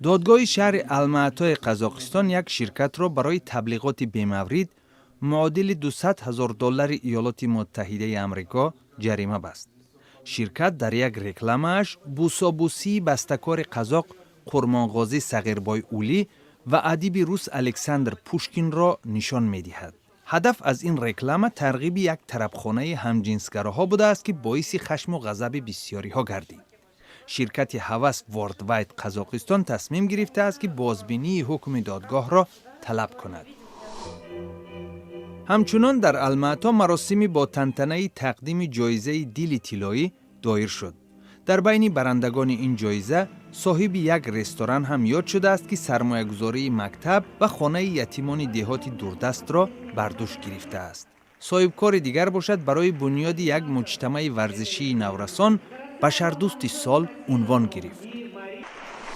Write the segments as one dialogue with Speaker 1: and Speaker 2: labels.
Speaker 1: دادگاه شهر الماتای قزاقستان یک شرکت را برای تبلیغات بی‌مورد معادل $200,000 ایالات متحده آمریکا جریمه بست. شرکت در یک رکلامش بوسابوسی بستکار قزاق قرمانغازی صغیربای اولی و ادیب روس الکساندر پوشکین را نشان می‌دهد. هدف از این رکلام ترغیب یک طربخانه همجنسگراها بوده است که باعث خشم و غضب بسیاری‌ها گردید. شرکت هوس وردواید قزاقستان تصمیم گرفته است که بازبینی حکم دادگاه را طلب کند. همچنان در الماتا مراسمی با تنتنه تقدیم جایزه دیل طلایی دایر شد. در بین برندگان این جایزه صاحب یک رستوران هم یاد شده است که سرمایه‌گذاری مکتب و خانه یتیمان دهات دوردست را بر دوش گرفته است. صاحب کار دیگر باشد برای بنیاد یک مجتمع ورزشی نورسان بشردوست سال عنوان گرفت.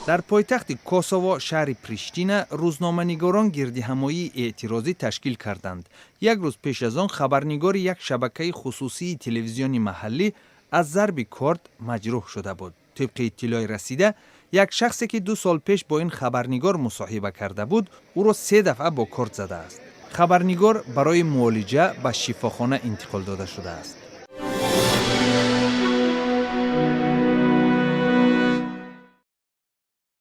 Speaker 1: در پایتخت کوسوو شهر پریشتینا روزنامه‌نگاران گردهمایی اعتراضی تشکیل کردند. یک روز پیش از آن خبرنگار یک شبکه خصوصی تلویزیونی محلی از ضرب کارد مجروح شده بود. طبق اطلاع رسیده یک شخصی که 2 سال پیش با این خبرنگار مصاحبه کرده بود او را 3 دفعه با کارد زده است. خبرنگار برای معالجه به شفاخانه انتقال داده شده است.